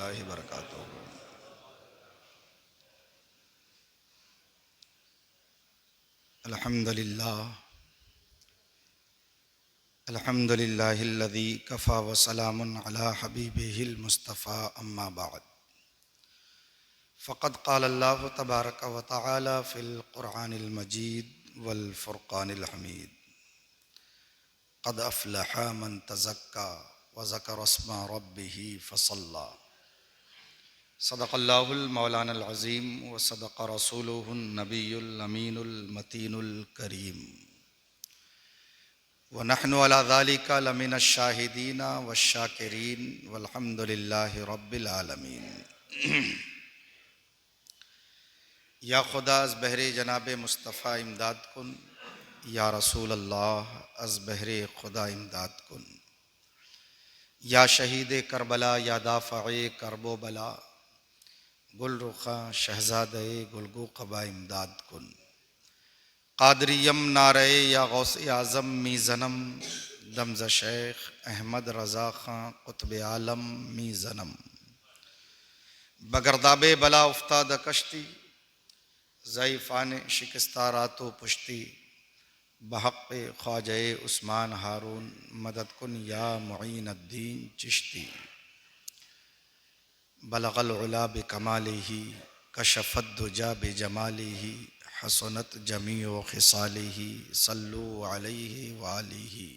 रहमतुल्लाहि व बरकातुहू। अल्हम्दुलिल्लाहिल्लज़ी कफ़ा व सलामुन अला हबीबिहिल मुस्तफ़ा अम्मा बाद। फ़क़द क़ालल्लाहु तबारक व तआला फ़िल क़ुरआनिल मजीद वल फ़ुरक़ानिल हमीद। क़द अफ़लह मन तज़क्का व ज़करा अस्मा रब्बिही फ़सल्ला। सदक़ल्लाहुल मौलानल अज़ीम व सदक़ रसूलुहुन नबियुल अमीनुल मतीनुल करीम व नहनु अला ज़ालिका लमिनश शाहिदीन वश्शाकिरीन वल्हम्दुलिल्लाहि रब्बिल आलमीन। या खुदा अज़ बहरे जनाब मुस्तफ़ा इमदाद कुन, या रसूल अल्लाह अज़ बहरे खुदा इमदाद कुन। या शहीद करबला या दाफ़ए करबो बला, गुल रुखा शहज़ादे गुलगू क़बा इमदाद कुन। क़ादरियम नारे या गौसे आज़म मी ज़नम, दमज़ शेख अहमद रज़ा ख़ां क़ुत्ब आलम मी ज़नम। बगरदाबे बला उफ्ताद कश्ती, ज़ईफ़ान शिकस्ता रातो पुश्ती। बहक़्क़े ख्वाजे उस्मान हारून, मदद कुन या मुईनुद्दीन चिश्ती। बलग़ल उला बिकमालिही, कशफ़त दुजा बिजमालिही। हसनत जमीउ ख़िसालिही, सल्लु अलैहि व आलिही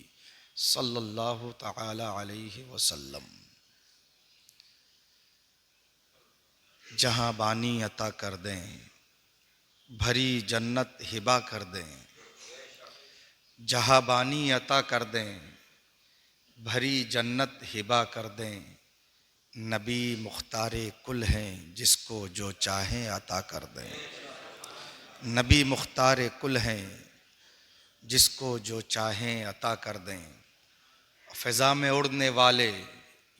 सल्लल्लाहु तआला अलैहि वसल्लम। जहाँ बानी अता कर दें, भरी जन्नत हिबा कर दें। जहाँ बानी अता कर दें, भरी जन्नत हिबा कर दें। नबी मुख्तारे कुल हैं, जिसको जो चाहें अता कर दें। नबी मुख्तारे कुल हैं, जिसको जो चाहें अता कर दें। फ़िज़ा में उड़ने वाले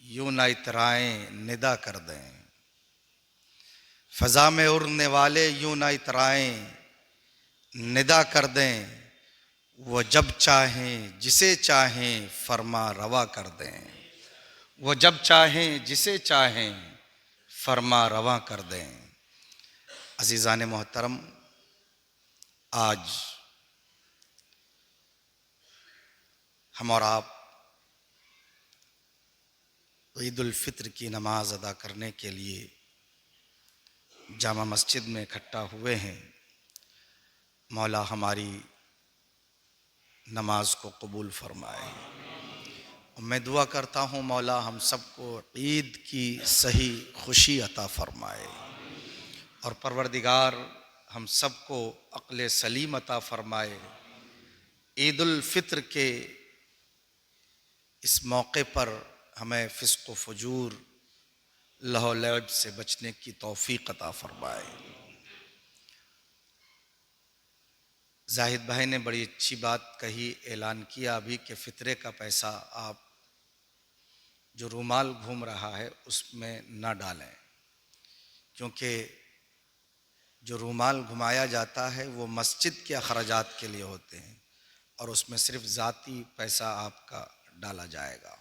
यूं न इतराएं, निदा कर दें। फ़िज़ा में उड़ने वाले यूं न इतराएं, निदा कर दें। वो जब चाहें जिसे चाहें फरमा रवा कर दें। वो जब चाहें जिसे चाहें फरमा रवा कर दें। अज़ीज़ान मोहतरम, आज हम और आप ईद उल फ़ित्र की नमाज अदा करने के लिए जामा मस्जिद में इकट्ठा हुए हैं। मौला हमारी नमाज को कबूल फरमाए। मैं दुआ करता हूँ मौला हम सबको ईद की सही खुशी अता फरमाए और परवरदिगार हम सबको अक्ल सलीम अता फरमाए। ईद उल फ़ित्र के इस मौके पर हमें फ़िस्क़ व फ़ुजूर, लहो लअब से बचने की तौफ़ीक़ अता फरमाए। जाहिद भाई ने बड़ी अच्छी बात कही, ऐलान किया अभी कि फ़ितरे का पैसा आप जो रूमाल घूम रहा है उसमें न डालें, क्योंकि जो रूमाल घुमाया जाता है वो मस्जिद के अखराजात के लिए होते हैं और उसमें सिर्फ ज़ाती पैसा आपका डाला जाएगा।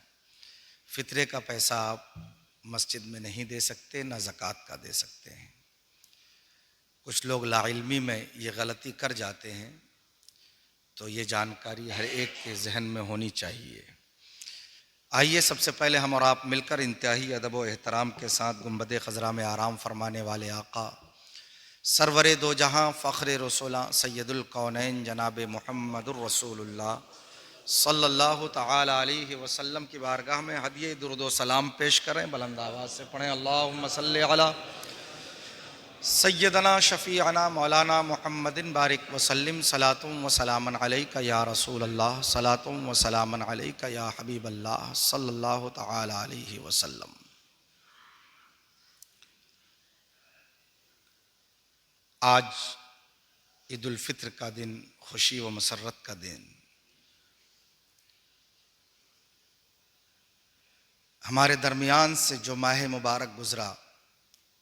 फ़ितरे का पैसा आप मस्जिद में नहीं दे सकते, ना ज़कात का दे सकते हैं। कुछ लोग लाइल्मी में ये गलती कर जाते हैं, तो ये जानकारी हर एक के जहन में होनी चाहिए। आइए सबसे पहले हम और आप मिलकर इंतहाई अदब व एहतराम के साथ गुंबद खज़रा में आराम फरमाने वाले आका सरवरे दो जहां फ़ख्र रसूला सैयदुल कौनैन जनाब मुहम्मदुर रसूलुल्लाह सल्लल्लाहु तआला अलैहि वसल्लम की बारगाह में हदिये दुरूद व सलाम पेश करें। बुलंद आवाज़ से पढ़ें, अल्लाहुम्मा सल्लि अला सैयदना शफ़ीअना मौलाना मुहम्मदिन बारिक वसल्लिम सलातुम व सलामन अलैका या रसूल अल्लाह, सलातुम व सलामन अलैका या हबीब अल्लाह सल्लल्लाहु तआला अलैहि वसल्लम। आज ईद उल फ़ित्र का दिन, खुशी व मसरत का दिन। हमारे दरमियान से जो माह मुबारक गुज़रा,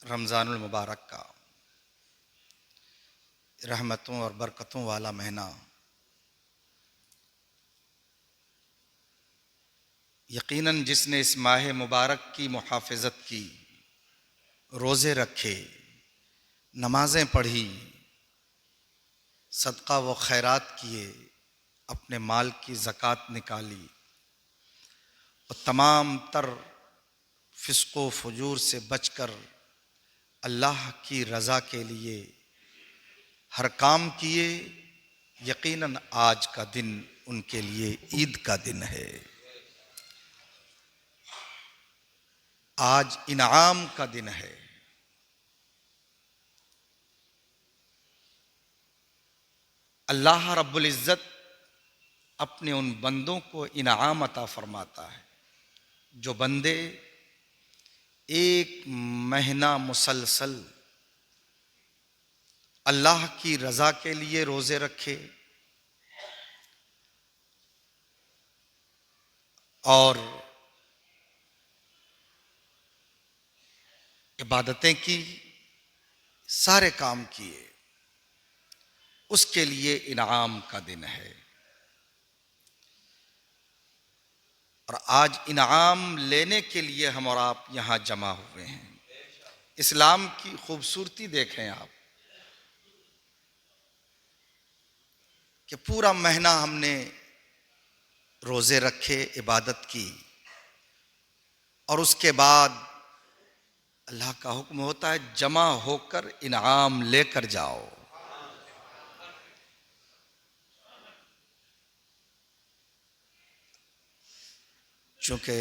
रमज़ानुल मुबारक का, रहमतों और बरकतों वाला महीना, यकीनन जिसने इस माह मुबारक की मुहाफ़िज़त की रोज़े रखे, नमाजें पढ़ी, सदका व खैरात किए, अपने माल की ज़कात निकाली और तमाम तर फिस्को फजूर से बचकर अल्लाह की रज़ा के लिए हर काम किए, यकीनन आज का दिन उनके लिए ईद का दिन है। आज इनाम का दिन है। अल्लाह रब्बुल इज़्ज़त अपने उन बंदों को इनाम अता फरमाता है जो बंदे एक महीना मुसलसल अल्लाह की रज़ा के लिए रोज़े रखे और इबादतें की, सारे काम किए, उसके लिए इनाम का दिन है। और आज इनाम लेने के लिए हम और आप यहाँ जमा हुए हैं। इस्लाम की खूबसूरती देखें आप कि पूरा महीना हमने रोज़े रखे, इबादत की और उसके बाद अल्लाह का हुक्म होता है जमा होकर इनाम लेकर जाओ। चूँकि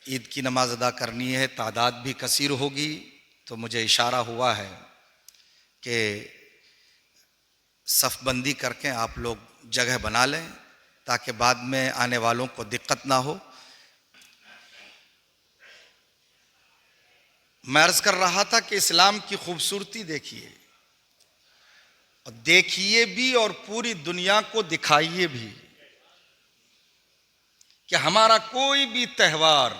ईद की नमाज अदा करनी है, तादाद भी कसीर होगी, तो मुझे इशारा हुआ है कि सफ़बंदी करके आप लोग जगह बना लें ताकि बाद में आने वालों को दिक्कत ना हो। मैं अर्ज़ कर रहा था कि इस्लाम की खूबसूरती देखिए, और देखिए भी और पूरी दुनिया को दिखाइए भी कि हमारा कोई भी त्यौहार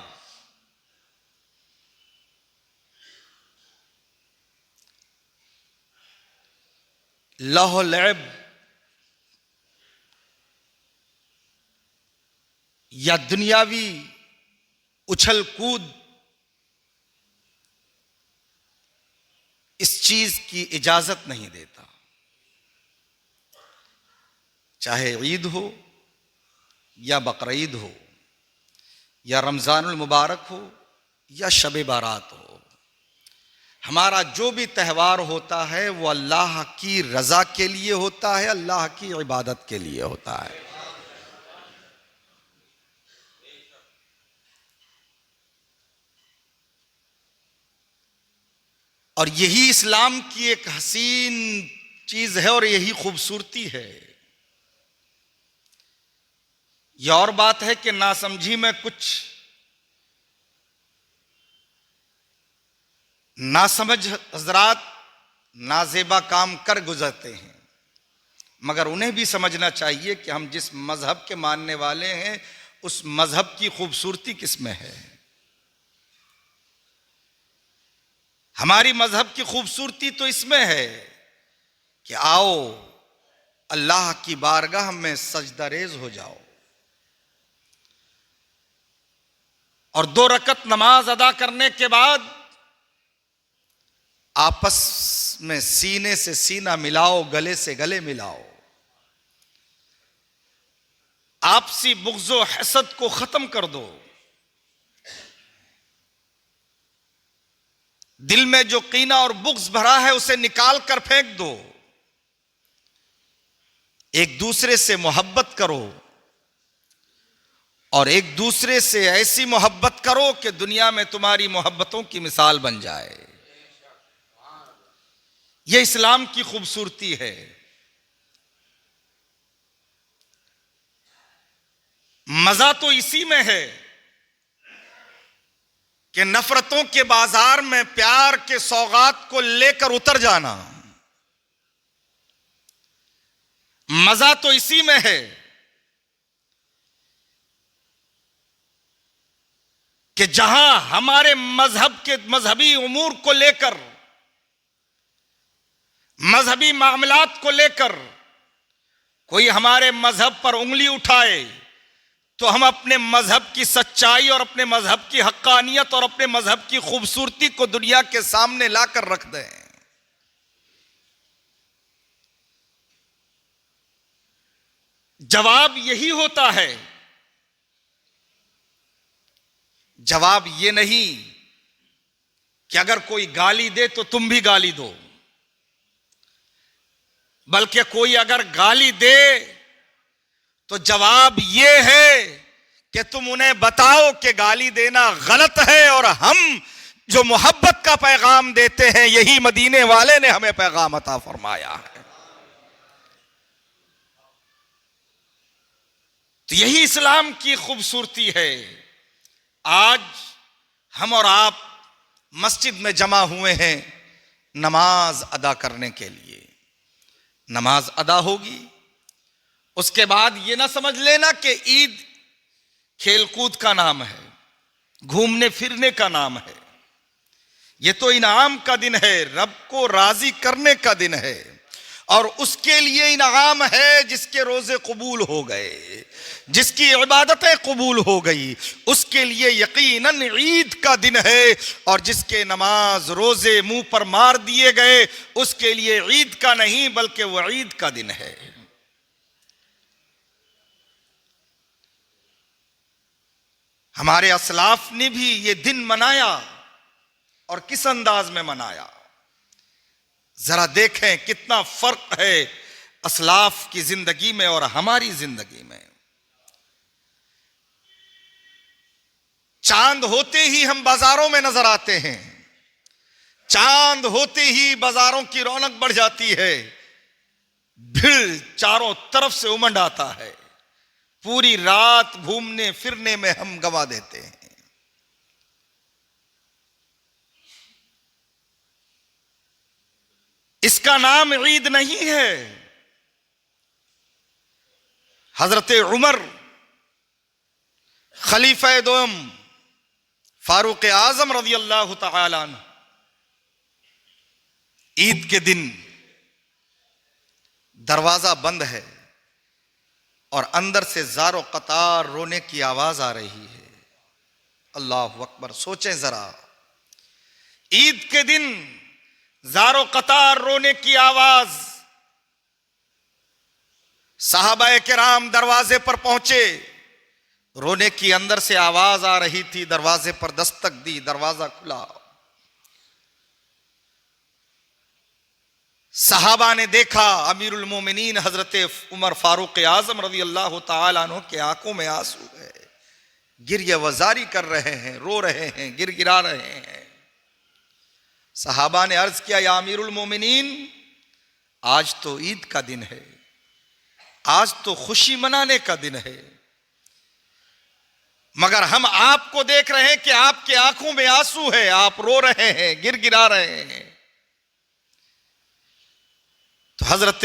लहो लैब या दुनियावी उछल कूद इस चीज की इजाजत नहीं देता। चाहे ईद हो या बकरीद हो या रमज़ानुल मुबारक हो या शब बारात हो, हमारा जो भी त्यौहार होता है वो अल्लाह की रज़ा के लिए होता है, अल्लाह की इबादत के लिए होता है। और यही इस्लाम की एक हसीन चीज है और यही खूबसूरती है। यह और बात है कि नासमझी में कुछ नासमझ हजरात नाजेबा काम कर गुजरते हैं, मगर उन्हें भी समझना चाहिए कि हम जिस मजहब के मानने वाले हैं उस मजहब की खूबसूरती किसमें है। हमारी मजहब की खूबसूरती तो इसमें है कि आओ अल्लाह की बारगाह में सजदारेज हो जाओ और 2 रकत नमाज अदा करने के बाद आपस में सीने से सीना मिलाओ, गले से गले मिलाओ, आपसी बुग़्ज़ो हसद को खत्म कर दो। दिल में जो कीना और बुग़्ज़ भरा है उसे निकाल कर फेंक दो। एक दूसरे से मोहब्बत करो और एक दूसरे से ऐसी मोहब्बत करो कि दुनिया में तुम्हारी मोहब्बतों की मिसाल बन जाए। यह इस्लाम की खूबसूरती है। मजा तो इसी में है कि नफरतों के बाजार में प्यार के सौगात को लेकर उतर जाना। मजा तो इसी में है कि जहां हमारे मजहब के मजहबी उमूर को लेकर, मजहबी मामलात को लेकर कोई हमारे मजहब पर उंगली उठाए तो हम अपने मजहब की सच्चाई और अपने मजहब की हक्कानियत और अपने मजहब की खूबसूरती को दुनिया के सामने लाकर रख दें। जवाब यही होता है, जवाब ये नहीं कि अगर कोई गाली दे तो तुम भी गाली दो, बल्कि कोई अगर गाली दे तो जवाब यह है कि तुम उन्हें बताओ कि गाली देना गलत है, और हम जो मोहब्बत का पैगाम देते हैं यही मदीने वाले ने हमें पैगाम अता फरमाया है। तो यही इस्लाम की खूबसूरती है। आज हम और आप मस्जिद में जमा हुए हैं नमाज अदा करने के लिए। नमाज अदा होगी, उसके बाद ये ना समझ लेना कि ईद खेलकूद का नाम है, घूमने फिरने का नाम है। ये तो इनाम का दिन है, रब को राजी करने का दिन है, और उसके लिए इनाम है जिसके रोजे कबूल हो गए, जिसकी इबादतें कबूल हो गई, उसके लिए यकीनन ईद का दिन है। और जिसके नमाज रोजे मुंह पर मार दिए गए उसके लिए ईद का नहीं बल्कि वईद का दिन है। हमारे असलाफ ने भी ये दिन मनाया, और किस अंदाज में मनाया। जरा देखें कितना फर्क है असलाफ की जिंदगी में और हमारी जिंदगी में। चांद होते ही हम बाजारों में नजर आते हैं, चांद होते ही बाजारों की रौनक बढ़ जाती है, भीड़ चारों तरफ से उमड़ आता है, पूरी रात घूमने फिरने में हम गंवा देते हैं। इसका नाम ईद नहीं है। हजरत उमर खलीफा दोम फारूक आजम रज़ी अल्लाह तआला अन्हु ईद के दिन दरवाजा बंद है और अंदर से ज़ारो कतार रोने की आवाज आ रही है। अल्लाह अकबर। सोचें जरा, ईद के दिन ज़ारो कतार रोने की आवाज। सहाबाए किराम दरवाजे पर पहुंचे, रोने की अंदर से आवाज आ रही थी, दरवाजे पर दस्तक दी, दरवाजा खुला। सहाबा ने देखा अमीरुल मोमिनीन हजरत उमर फारूक आजम रज़ी अल्लाह तआला अन्हु के आंखों में आंसू है, गिरिया वजारी कर रहे हैं, रो रहे हैं, गिरगिरा रहे हैं। सहाबा ने अर्ज किया, या अमीरुल मोमिनीन, आज तो ईद का दिन है, आज तो खुशी मनाने का दिन है, मगर हम आपको देख रहे हैं कि आपके आंखों में आंसू है, आप रो रहे हैं, गिरगिरा रहे हैं। तो हजरत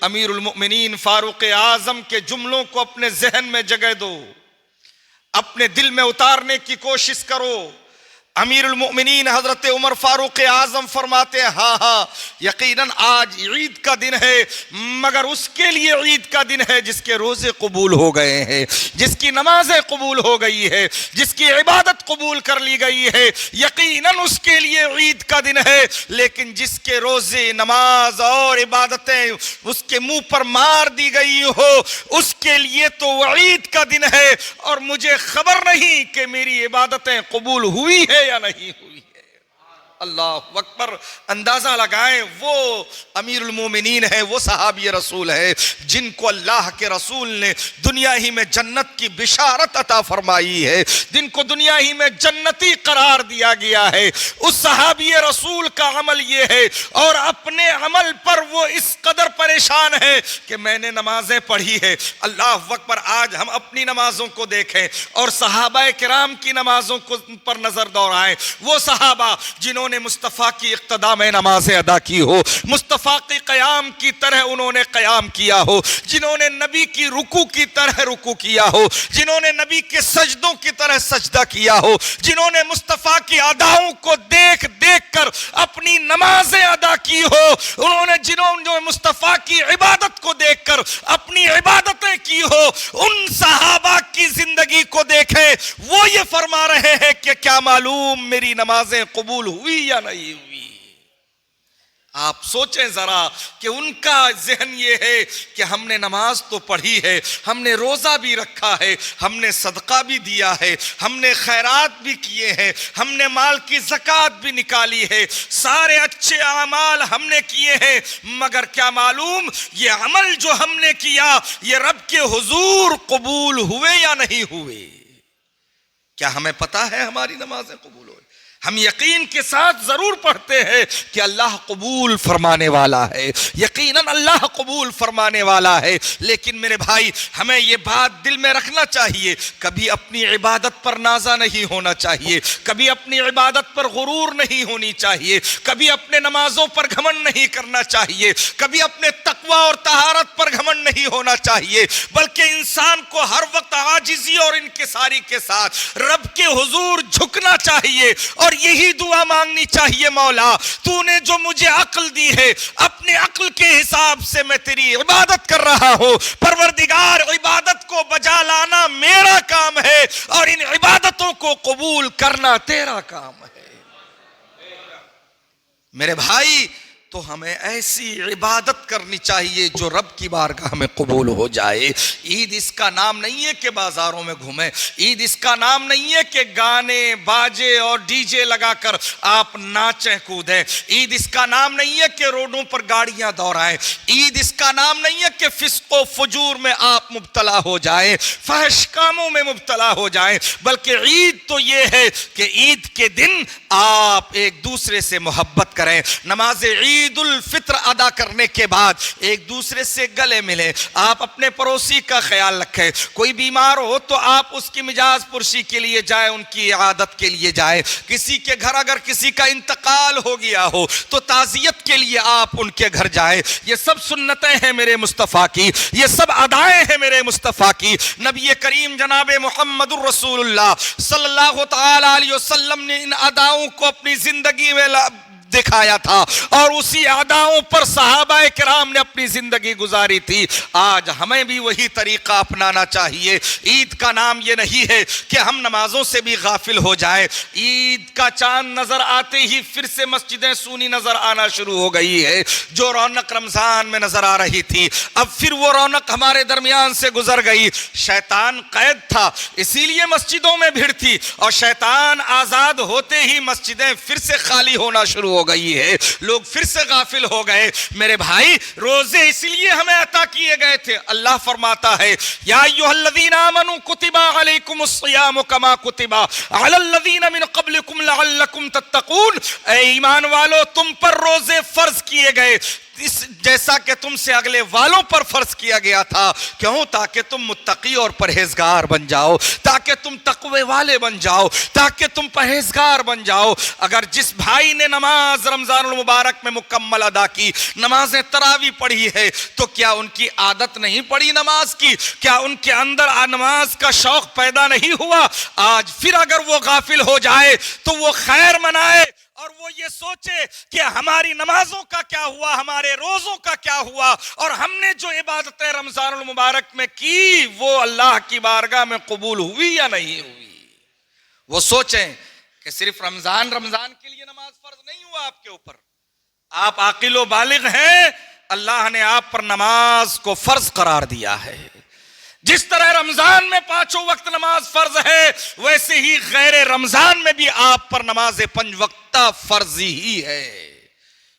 अमीरुल मोमिनीन फारूक आजम के जुमलों को अपने जहन में जगह दो, अपने दिल में उतारने की कोशिश करो। अमीरुल मोमिनीन हजरत उमर फारूक आजम फरमाते हैं, हाँ हाँ यकीनन आज ईद का दिन है, मगर उसके लिए ईद का दिन है जिसके रोजे कबूल हो गए हैं, जिसकी नमाजें कबूल हो गई है, जिसकी इबादत कबूल कर ली गई है, यकीनन उसके लिए ईद का दिन है। लेकिन जिसके रोजे नमाज और इबादतें उसके मुंह पर मार दी गई हो, उसके लिए तो ईद का दिन है, और मुझे खबर नहीं कि मेरी इबादतें कबूल हुई है या नहीं हुई है। अल्लाह अकबर। अंदाजा लगाएं, वो अमीरुल मोमिनीन है, वो सहाबी रसूल है जिनको अल्लाह के रसूल ने दुनिया ही में जन्नत की बिशारत अता फरमाई है, जिनको दुनिया ही में जन्नती करार दिया गया है। उस सहाबी रसूल का अमल ये है, और अपने अमल पर वो इस कदर परेशान है कि मैंने नमाजें पढ़ी है। अल्लाह अकबर। आज हम अपनी नमाजों को देखें और सहाबाए किराम की नमाजों को पर नजर दौड़ाएं। वो सहाबा जिन्होंने मुस्तफ़ा की इक्तदा में नमाजें अदा की हो, मुस्तफ़ा के क़याम की तरह उन्होंने क़याम किया हो, जिन्होंने नबी की रुकू की तरह रुकू किया हो, जिन्होंने नबी के सजदों की तरह सजदा किया हो, जिन्होंने मुस्तफ़ा की अदाओं को देख देख कर कर अपनी नमाजें अदा की हो, उन्होंने जिन्होंने मुस्तफा की इबादत को देखकर अपनी इबादतें की हो, उन सहाबा की जिंदगी को देखें, वो ये फरमा रहे हैं कि क्या मालूम मेरी नमाजें कबूल हुई या नहीं हुई। आप सोचें जरा कि उनका जहन ये है कि हमने नमाज तो पढ़ी है, हमने रोजा भी रखा है, हमने सदका भी दिया है, हमने खैरात भी किए हैं, हमने माल की ज़कात भी निकाली है, सारे अच्छे अमाल हमने किए हैं, मगर क्या मालूम ये अमल जो हमने किया ये रब के हुजूर कबूल हुए या नहीं हुए। क्या हमें पता है हमारी नमाजें कबूल हुई? हम यकीन के साथ जरूर पढ़ते हैं कि अल्लाह कबूल फरमाने वाला है, यकीनन अल्लाह कबूल फरमाने वाला है। लेकिन मेरे भाई हमें ये बात दिल में रखना चाहिए, कभी अपनी इबादत पर नाजा नहीं होना चाहिए, कभी अपनी इबादत पर गुरूर नहीं होनी चाहिए, कभी अपने नमाजों पर घमंड नहीं करना चाहिए, कभी अपने तकवा और तहारत पर घमंड नहीं होना चाहिए, बल्कि इंसान को हर वक्त आजिज़ी और इनकिसारी के साथ रब के हुजूर झुकना चाहिए और यही दुआ मांगनी चाहिए, मौला तूने जो मुझे अक्ल दी है अपने अक्ल के हिसाब से मैं तेरी इबादत कर रहा हूं, परवरदिगार इबादत को बजा लाना मेरा काम है और इन इबादतों को कबूल करना तेरा काम है। मेरे भाई तो हमें ऐसी इबादत करनी चाहिए जो रब की बारगाह में कबूल हो जाए। ईद इसका नाम नहीं है कि बाजारों में घूमें, ईद इसका नाम नहीं है कि गाने बाजे और डीजे लगाकर आप नाचें कूदें, ईद इसका नाम नहीं है कि रोडों पर गाड़ियां दौड़ाएं, ईद इसका नाम नहीं है कि फिस्को फजूर में आप मुब्तला हो जाएं, फहश कामों में मुब्तला हो जाएं, बल्कि ईद तो ये है कि ईद के दिन आप एक दूसरे से मोहब्बत करें, नमाज ईद उल फित्र अदा करने के बाद एक दूसरे से गले मिले, आप अपने पड़ोसी का ख्याल रखें, कोई बीमार हो तो आप उसकी मिजाज पुरशी के लिए जाए, उनकी आदत के लिए जाए, किसी के घर अगर किसी का इंतकाल हो गया हो तो ताज़ियत के लिए आप उनके घर जाए। ये सब सुन्नतें हैं मेरे मुस्तफ़ा की, ये सब अदाएं हैं मेरे मुस्तफ़ा की। नबी करीम जनाब मुहम्मदुर रसूलुल्लाह सल्लल्लाहु तआला अलैहि वसल्लम ने इन अदाओं को अपनी जिंदगी में दिखाया था और उसी अदाओं पर सहाबाए किराम ने अपनी जिंदगी गुजारी थी। आज हमें भी वही तरीका अपनाना चाहिए। ईद का नाम ये नहीं है कि हम नमाजों से भी गाफिल हो जाएं। ईद का चांद नजर आते ही फिर से मस्जिदें सूनी नजर आना शुरू हो गई है। जो रौनक रमजान में नजर आ रही थी अब फिर वो रौनक हमारे दरमियान से गुजर गई। शैतान कैद था इसीलिए मस्जिदों में भीड़ थी और शैतान आजाद होते ही मस्जिदें फिर से खाली होना शुरू हो गई है, लोग फिर से गाफिल हो गए। मेरे भाई रोजे इसलिए हमें अता किए गए थे। अल्लाह फरमाता है या अय्युहल्लज़ीना आमनू कुतिबा अलैकुमुस सियामु कमा कुतिबा अलल्लज़ीना मिन क़ब्लिकुम लअल्लकुम तत्तक़ून। ऐ ईमान वालो तुम पर रोजे फर्ज किए गए इस जैसा कि तुमसे अगले वालों पर फर्ज किया गया था। क्यों? ताकि तुम मुत्तकी और परहेजगार बन जाओ, ताकि तुम तकवे वाले बन जाओ, ताकि तुम परहेजगार बन जाओ। अगर जिस भाई ने नमाज रमजानुल मुबारक में मुकम्मल अदा की, नमाजें तरावी पढ़ी है, तो क्या उनकी आदत नहीं पड़ी नमाज की? क्या उनके अंदर नमाज का शौक पैदा नहीं हुआ? आज फिर अगर वो गाफिल हो जाए तो वो खैर मनाए और वो ये सोचे कि हमारी नमाजों का क्या हुआ, हमारे रोजों का क्या हुआ, और हमने जो इबादतें रमजानुल मुबारक में की वो अल्लाह की बारगाह में कबूल हुई या नहीं हुई। वो सोचें कि सिर्फ रमजान के लिए नमाज फर्ज नहीं हुआ आपके ऊपर, आप आकिलो बालिग हैं, अल्लाह ने आप पर नमाज को फर्ज करार दिया है। जिस तरह रमजान में 5 वक्त नमाज फर्ज है वैसे ही गैर रमजान में भी आप पर नमाज 5 वक्ता फर्ज ही है।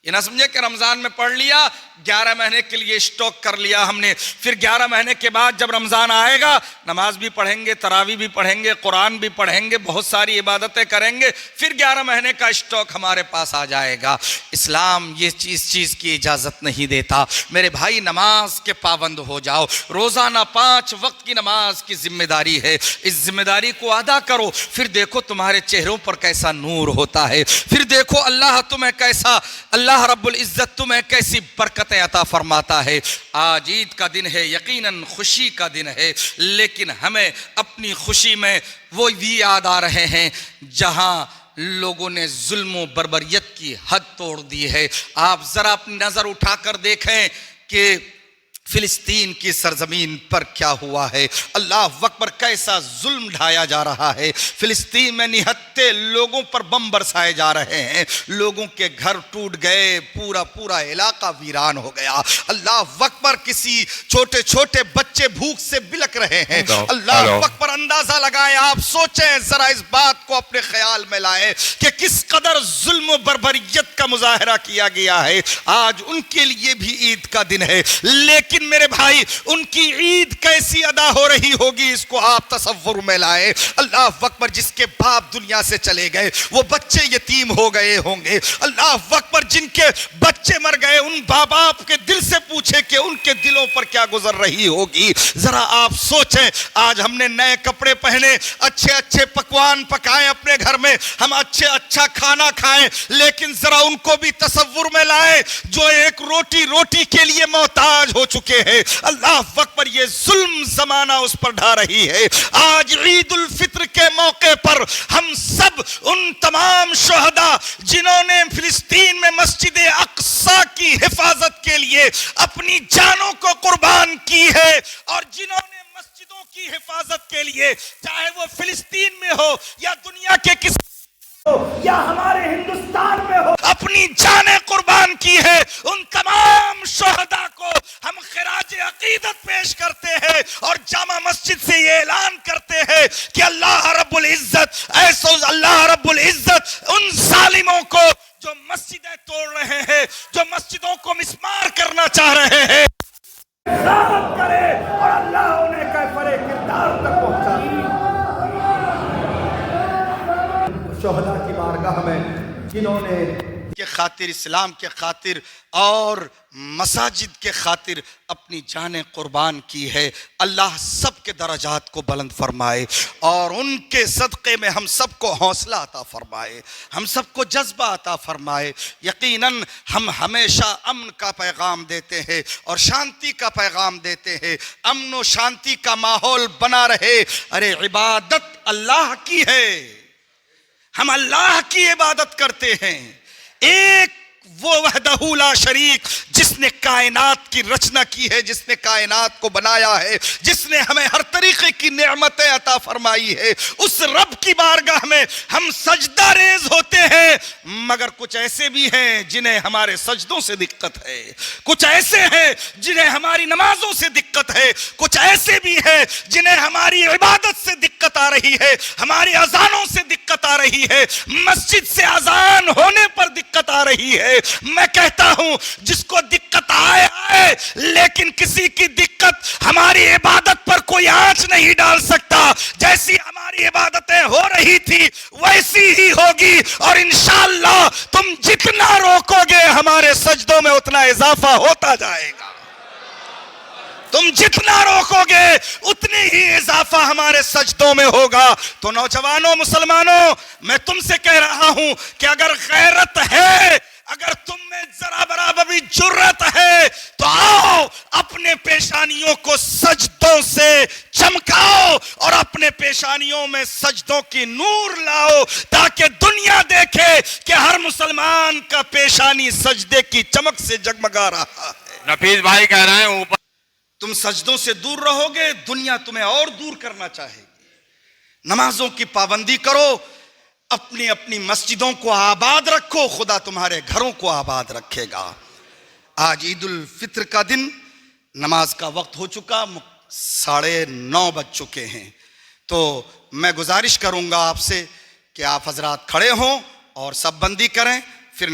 ये ना समझे कि रमजान में पढ़ लिया, 11 महीने के लिए स्टॉक कर लिया हमने, फिर 11 महीने के बाद जब रमजान आएगा नमाज भी पढ़ेंगे, तरावी भी पढ़ेंगे, कुरान भी पढ़ेंगे, बहुत सारी इबादतें करेंगे, फिर 11 महीने का स्टॉक हमारे पास आ जाएगा। इस्लाम ये चीज़ की इजाज़त नहीं देता। मेरे भाई नमाज के पाबंद हो जाओ, रोज़ाना 5 वक्त की नमाज की जिम्मेदारी है, इस जिम्मेदारी को अदा करो, फिर देखो तुम्हारे चेहरों पर कैसा नूर होता है, फिर देखो अल्लाह रब्बुल इज्जत तुम्हें कैसी बरकतें अता फरमाता है। आज ईद का दिन है, यकीनन खुशी का दिन है, लेकिन हमें अपनी खुशी में वो भी याद आ रहे हैं जहां लोगों ने जुल्म बर्बरियत की हद तोड़ दी है। आप जरा अपनी नजर उठाकर देखें कि फिलिस्तीन की सरजमीन पर क्या हुआ है। अल्लाह अकबर, कैसा जुल्म ढाया जा रहा है। फिलिस्तीन में निहत्ते लोगों पर बम बरसाए जा रहे हैं, लोगों के घर टूट गए, पूरा पूरा इलाका वीरान हो गया। अल्लाह अकबर, किसी छोटे छोटे बच्चे भूख से बिलक रहे हैं। अल्लाह अकबर, अंदाजा लगाएं, आप सोचें जरा, इस बात को अपने ख्याल में लाएं कि किस कदर जुल्म बर्बरियत का मुजाहरा किया गया है। आज उनके लिए भी ईद का दिन है, लेकिन मेरे भाई उनकी ईद कैसी अदा हो रही होगी, इसको आप तसव्वुर में लाए। अल्लाह अकबर, जिसके बाप दुनिया से चले गए, वो बच्चे यतीम हो गए होंगे। अल्लाह अकबर, जिनके बच्चे मर गए, उन बाप बाप के दिल से पूछे कि उनके दिलों पर क्या गुजर रही होगी। जरा आप सोचें, आज हमने नए कपड़े पहने, अच्छे अच्छे पकवान पकाए अपने घर में, हम अच्छे अच्छा खाना खाएं, लेकिन जरा उनको भी तसव्वुर में लाए जो एक रोटी के लिए मोहताज हो चुके हैं। अल्लाह अकबर, ये जुल्म जमाना उस पर ढा रही है। आज ईद उल फित्र के मौके पर हम सब उन तमाम शोहदा जिन्होंने फिलिस्तीन में मस्जिद अक्सा की हिफाजत के लिए अपनी जानों को कुर्बान की है, और जिन्होंने मस्जिदों की हिफाजत के लिए, चाहे वो फिलिस्तीन में हो या दुनिया के किसी या हमारे हिंदुस्तान में हो, अपनी जानें कुर्बान की है, उन तमाम शोहदा को हम खिराज अकीदत पेश करते हैं और जामा मस्जिद से ये ऐलान करते हैं कि अल्लाह रब्बुल इज्जत उन जालिमों को जो मस्जिदें तोड़ रहे हैं, जो मस्जिदों को मिस्मार करना चाह रहे हैं, राहत करे और अल्लाह उन्हें कैफरे किरदार तक पहुंचा दे। शोहदा की बारगाह में जिन्होंने के खातिर, इस्लाम के खातिर और मसाजिद के खातिर अपनी जानें कुर्बान की है, अल्लाह सब के दर्जात को बुलंद फरमाए और उनके सदक़े में हम सबको हौसला अता फरमाए, हम सबको जज्बा अता फरमाए। यकीनन हम हमेशा अमन का पैगाम देते हैं और शांति का पैगाम देते हैं, अमन और शांति का माहौल बना रहे। अरे इबादत अल्लाह की है, हम अल्लाह की इबादत करते हैं। एक वो वहदहू ला शरीक जिसने कायनात की रचना की है, जिसने कायनात को बनाया है, जिसने हमें हर तरीके की नेमतें अता फरमाई है, उस रब की बारगाह में हम सजदा रेज होते हैं। मगर कुछ ऐसे भी हैं जिन्हें हमारे सजदों से दिक्कत है, कुछ ऐसे हैं जिन्हें हमारी नमाजों से दिक्कत है, कुछ ऐसे भी हैं जिन्हें हमारी इबादत से दिक्कत आ रही है, हमारी अजानों से दिक्कत आ रही है, मस्जिद से अजान होने पर दिक्कत आ रही है। मैं कहता हूं, जिसको दिक्कत आए, लेकिन किसी की दिक्कत हमारी इबादत पर कोई आंच नहीं डाल सकता। जैसी हमारी इबादतें हो रही थी वैसी ही होगी, और इंशाअल्लाह तुम जितना रोकोगे हमारे सजदों में उतना इजाफा होता जाएगा। तुम जितना रोकोगे उतनी ही इजाफा हमारे सजदों में होगा। तो नौजवानों, मुसलमानों, मैं तुमसे कह रहा हूं कि अगर गैरत है, अगर तुम में जरा बराबर भी जुर्रत है, तो आओ अपने पेशानियों को सजदों से चमकाओ और अपने पेशानियों में सजदों की नूर लाओ, ताकि दुनिया देखे कि हर मुसलमान का पेशानी सजदे की चमक से जगमगा रहा है। नफीस भाई कह रहे हैं, ऊपर तुम सजदों से दूर रहोगे, दुनिया तुम्हें और दूर करना चाहेगी। नमाजों की पाबंदी करो, अपनी अपनी मस्जिदों को आबाद रखो, खुदा तुम्हारे घरों को आबाद रखेगा। आज ईद उल फित्र का दिन, नमाज का वक्त हो चुका, 9:30 बज चुके हैं। तो मैं गुजारिश करूंगा आपसे कि आप हजरात खड़े हों और सब बंदी करें, फिर